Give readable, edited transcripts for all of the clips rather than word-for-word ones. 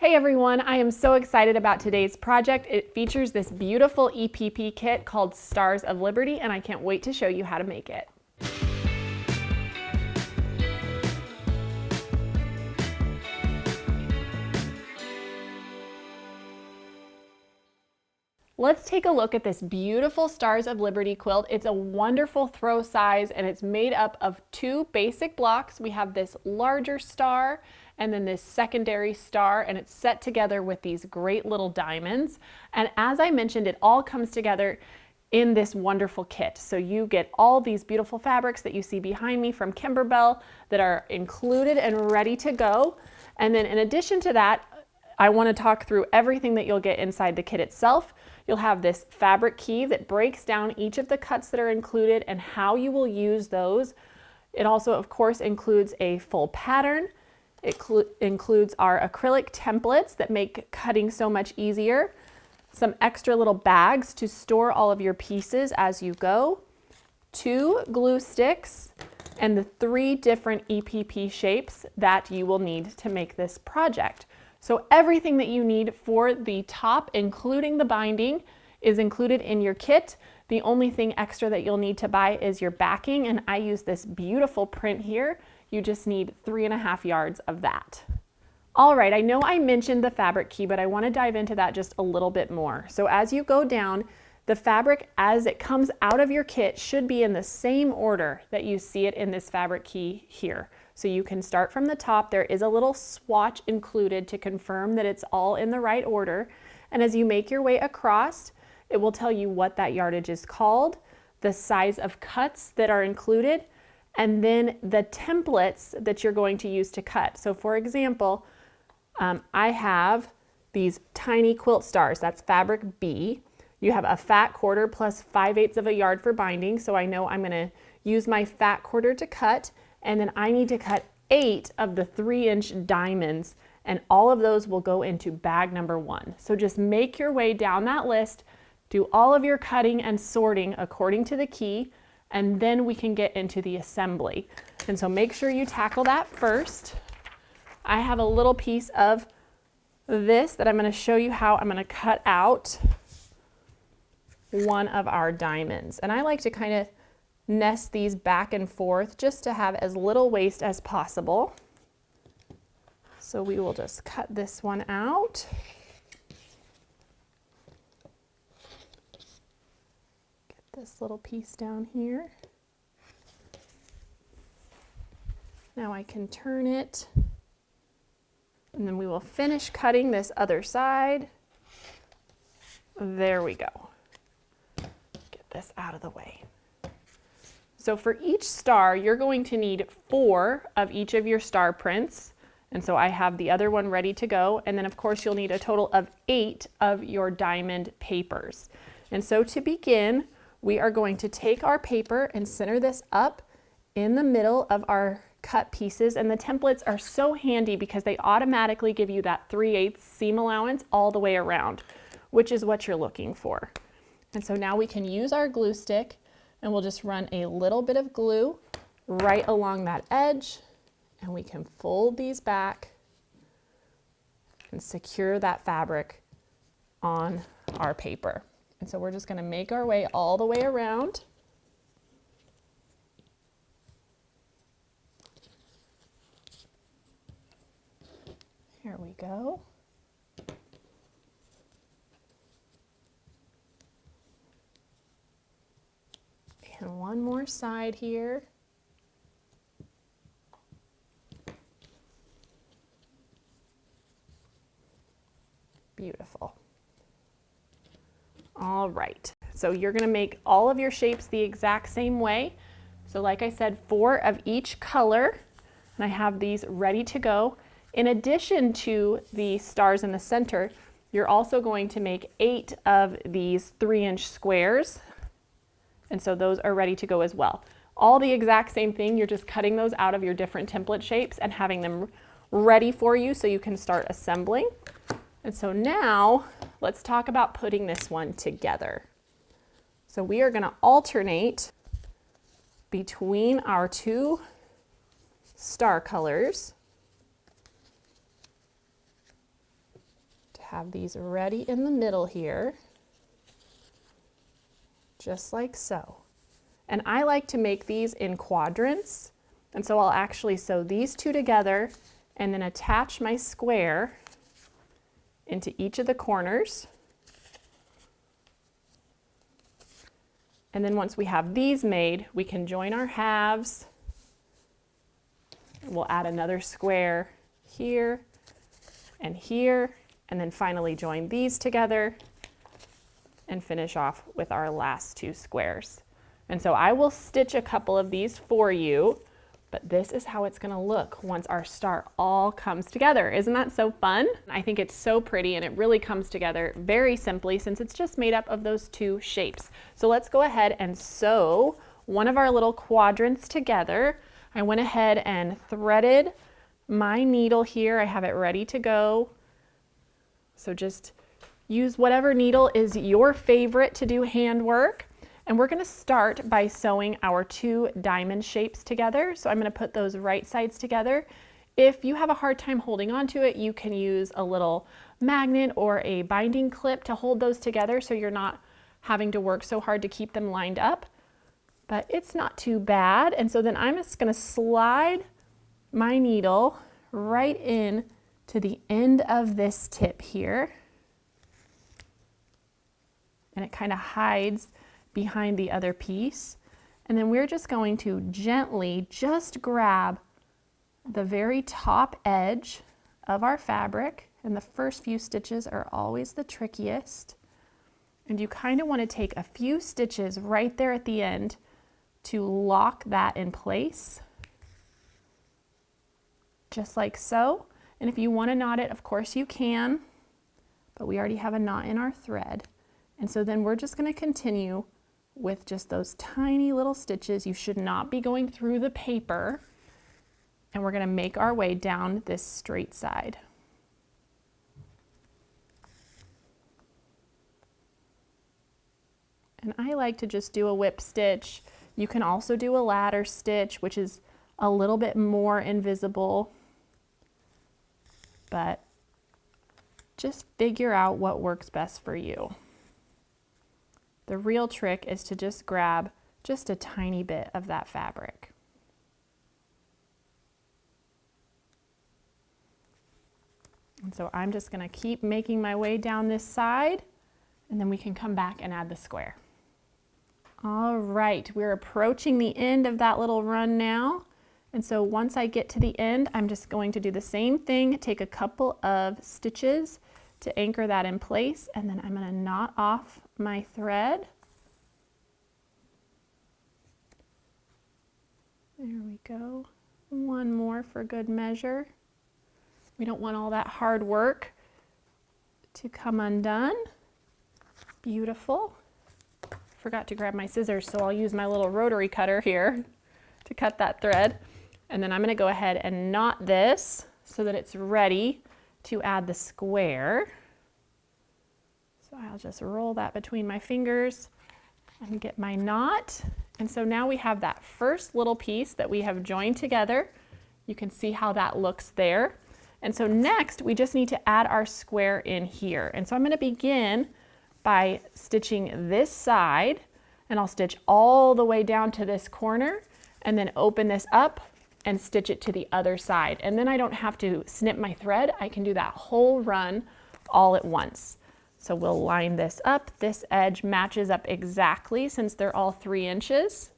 Hey everyone, I am so excited about today's project. It features this beautiful EPP kit called Stars of Liberty, and I can't wait to show you how to make it. Let's take a look at this beautiful Stars of Liberty quilt. It's a wonderful throw size and it's made up of two basic blocks. We have this larger star and then this secondary star, and it's set together with these great little diamonds. And as I mentioned, it all comes together in this wonderful kit. So you get all these beautiful fabrics that you see behind me from Kimberbell that are included and ready to go. And then in addition to that, I want to talk through everything that you'll get inside the kit itself. You'll have this fabric key that breaks down each of the cuts that are included and how you will use those. It also, of course, includes a full pattern. It includes our acrylic templates that make cutting so much easier. Some extra little bags to store all of your pieces as you go. 2 glue sticks and the 3 different EPP shapes that you will need to make this project. So everything that you need for the top, including the binding, is included in your kit. The only thing extra that you'll need to buy is your backing, and I use this beautiful print here. You just need 3.5 yards of that. All right, I know I mentioned the fabric key, but I want to dive into that just a little bit more. So as you go down, the fabric as it comes out of your kit should be in the same order that you see it in this fabric key here. So you can start from the top. There is a little swatch included to confirm that it's all in the right order. And as you make your way across, it will tell you what that yardage is called, the size of cuts that are included, and then the templates that you're going to use to cut. So for example, I have these tiny quilt stars. That's fabric B. You have a fat quarter plus 5/8 of a yard for binding. So I know I'm going to use my fat quarter to cut. And then I need to cut 8 of the 3-inch diamonds, and all of those will go into bag number 1. So just make your way down that list, do all of your cutting and sorting according to the key, and then we can get into the assembly. And so make sure you tackle that first. I have a little piece of this that I'm going to show you how I'm going to cut out one of our diamonds. And I like to kind of nest these back and forth just to have as little waste as possible. So we will just cut this one out. Get this little piece down here. Now I can turn it, and then we will finish cutting this other side. There we go. Get this out of the way. So for each star, you're going to need 4 of each of your star prints. And so I have the other one ready to go. And then of course you'll need a total of 8 of your diamond papers. And so to begin, we are going to take our paper and center this up in the middle of our cut pieces. And the templates are so handy because they automatically give you that 3/8 seam allowance all the way around, which is what you're looking for. And so now we can use our glue stick, and we'll just run a little bit of glue right along that edge, and we can fold these back and secure that fabric on our paper. And so we're just going to make our way all the way around. Here we go. And one more side here. Beautiful. All right, so you're going to make all of your shapes the exact same way. So like I said, 4 of each color, and I have these ready to go. In addition to the stars in the center, you're also going to make 8 of these 3-inch squares. And so those are ready to go as well. All the exact same thing, you're just cutting those out of your different template shapes and having them ready for you so you can start assembling. And so now let's talk about putting this one together. So we are going to alternate between our 2 star colors. have these ready in the middle here, just like so. And I like to make these in quadrants, and so I'll actually sew these two together and then attach my square into each of the corners. And then once we have these made, we can join our halves. We'll add another square here and here, and then finally join these together and finish off with our last two squares. And so I will stitch a couple of these for you, but this is how it's gonna look once our star all comes together. Isn't that so fun? I think it's so pretty, and it really comes together very simply since it's just made up of those two shapes. So let's go ahead and sew one of our little quadrants together. I went ahead and threaded my needle here. I have it ready to go. So just use whatever needle is your favorite to do handwork. And we're gonna start by sewing our two diamond shapes together. So I'm gonna put those right sides together. If you have a hard time holding on to it, you can use a little magnet or a binding clip to hold those together so you're not having to work so hard to keep them lined up. But it's not too bad. And so then I'm just gonna slide my needle right in to the end of this tip here. And it kind of hides behind the other piece. And then we're just going to gently just grab the very top edge of our fabric. And the first few stitches are always the trickiest. And you kind of want to take a few stitches right there at the end to lock that in place, just like so. And if you want to knot it, of course you can, but we already have a knot in our thread. And so then we're just going to continue with just those tiny little stitches. You should not be going through the paper. And we're going to make our way down this straight side. And I like to just do a whip stitch. You can also do a ladder stitch, which is a little bit more invisible, but just figure out what works best for you. The real trick is to just grab just a tiny bit of that fabric. And so I'm just going to keep making my way down this side, and then we can come back and add the square. All right, we're approaching the end of that little run now. And so once I get to the end, I'm just going to do the same thing, take a couple of stitches to anchor that in place, and then I'm going to knot off my thread. There we go. One more for good measure. We don't want all that hard work to come undone. Beautiful. Forgot to grab my scissors, so I'll use my little rotary cutter here to cut that thread. And then I'm going to go ahead and knot this so that it's ready to add the square. So I'll just roll that between my fingers and get my knot. And so now we have that first little piece that we have joined together. You can see how that looks there. And so next we just need to add our square in here. And so I'm going to begin by stitching this side, and I'll stitch all the way down to this corner and then open this up and stitch it to the other side. And then I don't have to snip my thread. I can do that whole run all at once. So we'll line this up. This edge matches up exactly since they're all 3 inches.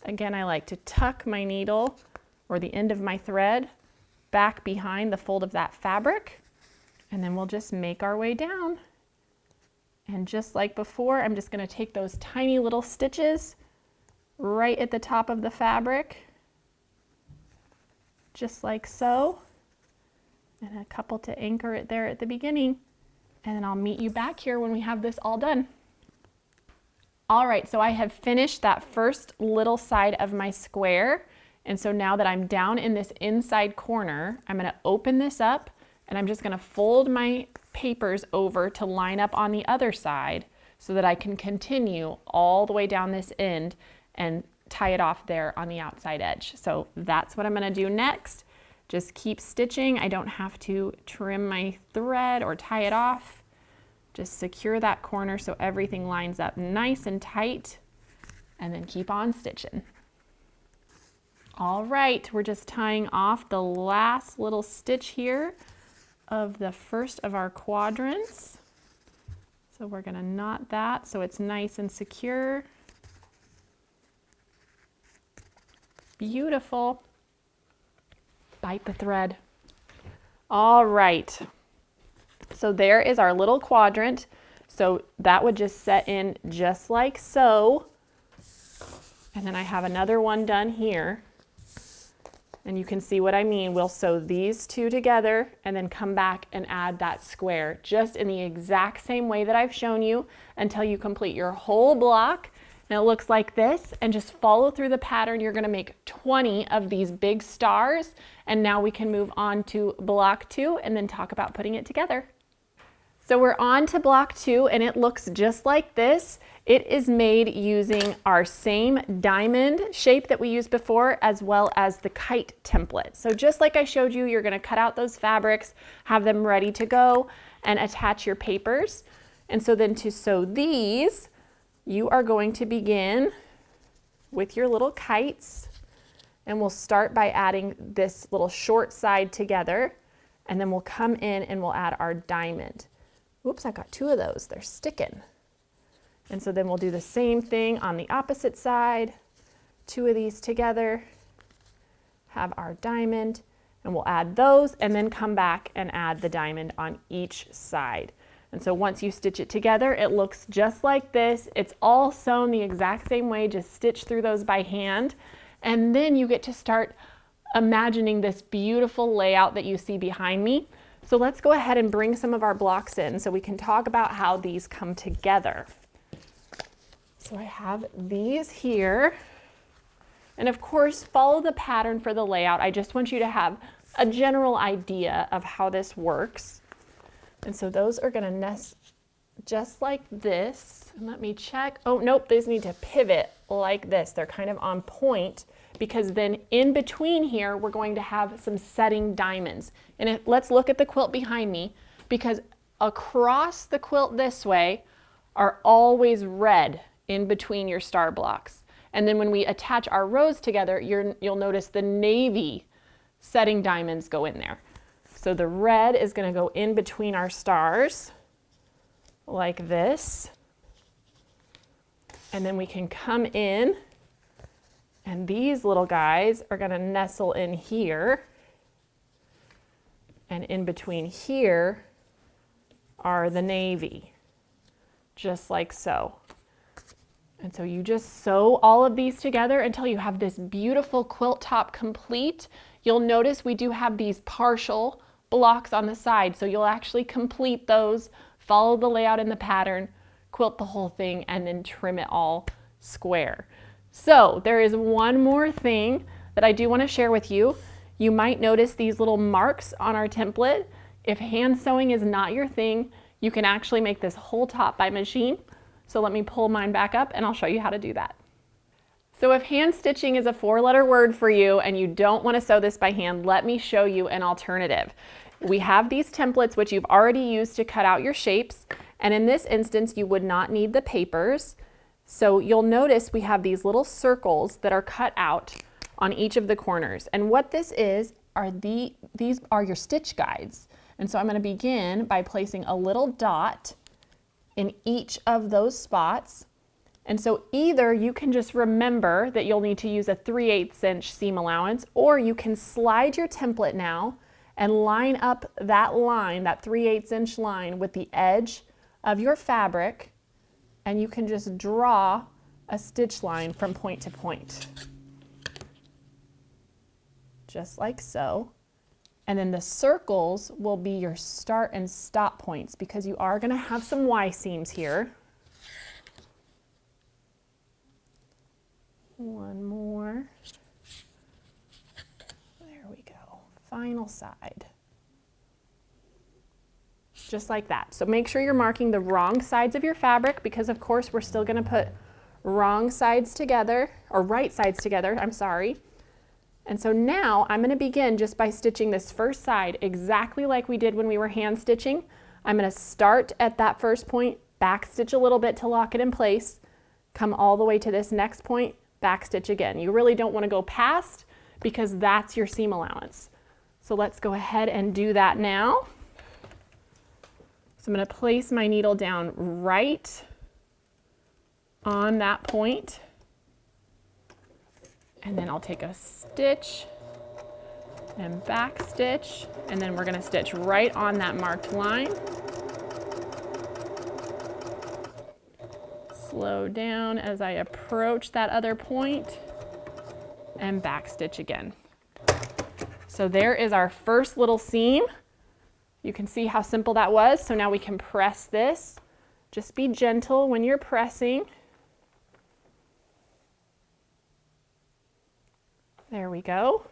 Again, I like to tuck my needle or the end of my thread back behind the fold of that fabric, and then we'll just make our way down. And just like before, I'm just going to take those tiny little stitches right at the top of the fabric, just like so, and a couple to anchor it there at the beginning, and then I'll meet you back here when we have this all done. All right, so I have finished that first little side of my square, and so now that I'm down in this inside corner, I'm going to open this up, and I'm just going to fold my papers over to line up on the other side so that I can continue all the way down this end and tie it off there on the outside edge. So that's what I'm going to do next. Just keep stitching. I don't have to trim my thread or tie it off. Just secure that corner so everything lines up nice and tight, and then keep on stitching. All right, we're just tying off the last little stitch here of the first of our quadrants. So we're gonna knot that so it's nice and secure. Beautiful. Bite the thread. All right. So there is our little quadrant. So that would just set in just like so. And then I have another one done here. And you can see what I mean. We'll sew these two together and then come back and add that square just in the exact same way that I've shown you until you complete your whole block. And it looks like this, and just follow through the pattern. You're gonna make 20 of these big stars, and now we can move on to block 2 and then talk about putting it together. So we're on to block 2, and it looks just like this. It is made using our same diamond shape that we used before, as well as the kite template. So just like I showed you, you're gonna cut out those fabrics, have them ready to go, and attach your papers. And so then to sew these, you are going to begin with your little kites, and we'll start by adding this little short side together, and then we'll come in and we'll add our diamond. Oops, I got 2 of those, they're sticking. And so then we'll do the same thing on the opposite side, 2 of these together, have our diamond, and we'll add those and then come back and add the diamond on each side. And so once you stitch it together, it looks just like this. It's all sewn the exact same way, just stitch through those by hand. And then you get to start imagining this beautiful layout that you see behind me. So let's go ahead and bring some of our blocks in so we can talk about how these come together. So I have these here. And of course, follow the pattern for the layout. I just want you to have a general idea of how this works. And so those are gonna nest just like this. And let me check. Oh, nope, these need to pivot like this. They're kind of on point, because then in between here, we're going to have some setting diamonds. And let's look at the quilt behind me, because across the quilt this way are always red in between your star blocks. And then when we attach our rows together, you'll notice the navy setting diamonds go in there. So the red is going to go in between our stars like this. And then we can come in, and these little guys are going to nestle in here. And in between here are the navy, just like so. And so you just sew all of these together until you have this beautiful quilt top complete. You'll notice we do have these partial blocks on the side, so you'll actually complete those, follow the layout in the pattern, quilt the whole thing, and then trim it all square. So there is one more thing that I do want to share with you. You might notice these little marks on our template. If hand sewing is not your thing, you can actually make this whole top by machine. So let me pull mine back up and I'll show you how to do that. So if hand stitching is a 4-letter word for you and you don't want to sew this by hand, let me show you an alternative. We have these templates which you've already used to cut out your shapes, and in this instance you would not need the papers. So you'll notice we have these little circles that are cut out on each of the corners, and what this is are these are your stitch guides. And so I'm going to begin by placing a little dot in each of those spots. And so either you can just remember that you'll need to use a 3/8 inch seam allowance, or you can slide your template now and line up that line, that 3/8 inch line, with the edge of your fabric, and you can just draw a stitch line from point to point. Just like so. And then the circles will be your start and stop points, because you are going to have some Y seams here. One more. There we go. Final side. Just like that. So make sure you're marking the wrong sides of your fabric, because of course we're still going to put wrong sides together, or right sides together, I'm sorry. And so now I'm going to begin just by stitching this first side exactly like we did when we were hand stitching. I'm going to start at that first point, back stitch a little bit to lock it in place, come all the way to this next point, back stitch again. You really don't want to go past because that's your seam allowance. So let's go ahead and do that now. So I'm going to place my needle down right on that point, and then I'll take a stitch and back stitch, and then we're going to stitch right on that marked line. Slow down as I approach that other point and back stitch again. So there is our first little seam. You can see how simple that was. So now we can press this. Just be gentle when you're pressing. There we go.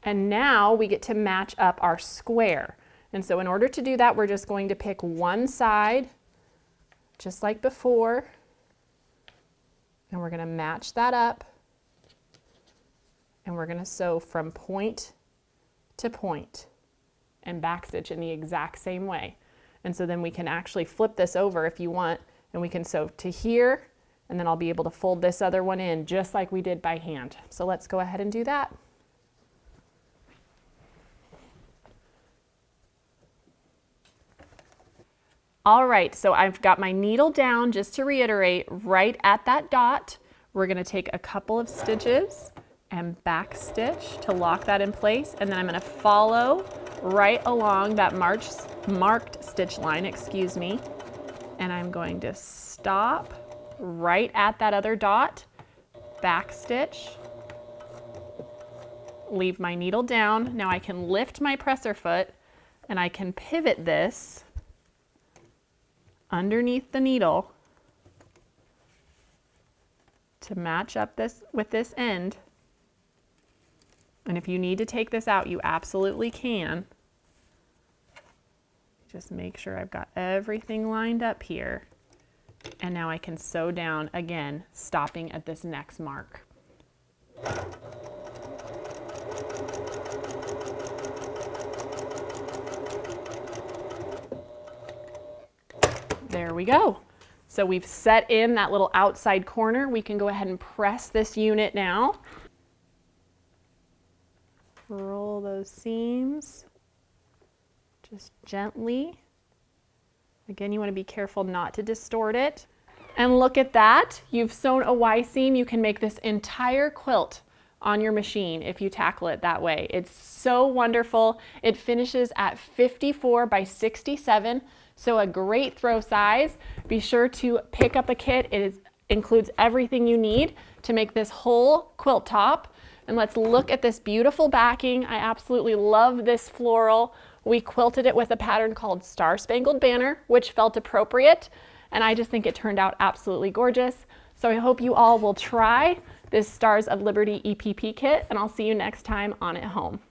And now we get to match up our square. And so in order to do that, we're just going to pick one side, just like before, and we're going to match that up, and we're going to sew from point to point and backstitch in the exact same way. And so then we can actually flip this over if you want, and we can sew to here, and then I'll be able to fold this other one in just like we did by hand. So let's go ahead and do that. All right, so I've got my needle down, just to reiterate, right at that dot. We're going to take a couple of stitches and back stitch to lock that in place, and then I'm going to follow right along that marked stitch line, and I'm going to stop right at that other dot, back stitch, leave my needle down. Now I can lift my presser foot and I can pivot this underneath the needle to match up this with this end. And if you need to take this out, you absolutely can. Just make sure I've got everything lined up here. And now I can sew down again, stopping at this next mark. There we go. So we've set in that little outside corner. We can go ahead and press this unit now. Roll those seams just gently. Again, you want to be careful not to distort it. And look at that. You've sewn a Y seam. You can make this entire quilt on your machine if you tackle it that way. It's so wonderful. It finishes at 54 by 67. So a great throw size. Be sure to pick up a kit. It includes everything you need to make this whole quilt top. And let's look at this beautiful backing. I absolutely love this floral. We quilted it with a pattern called Spangled Banner, which felt appropriate. And I just think it turned out absolutely gorgeous. So I hope you all will try this Stars of Liberty EPP kit, and I'll see you next time on At Home.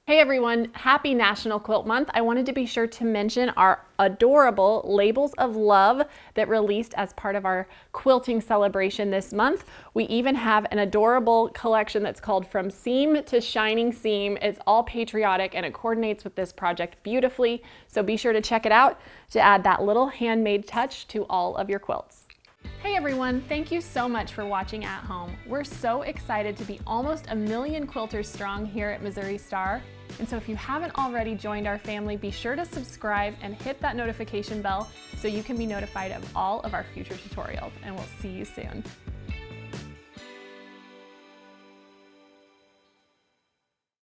Hey everyone, happy National Quilt Month. I wanted to be sure to mention our adorable Labels of Love that released as part of our quilting celebration this month. We even have an adorable collection that's called From Seam to Shining Seam. It's all patriotic and it coordinates with this project beautifully. So be sure to check it out to add that little handmade touch to all of your quilts. Hey everyone, thank you so much for watching At Home. We're so excited to be almost 1 million quilters strong here at Missouri Star. And so if you haven't already joined our family, be sure to subscribe and hit that notification bell so you can be notified of all of our future tutorials. And we'll see you soon.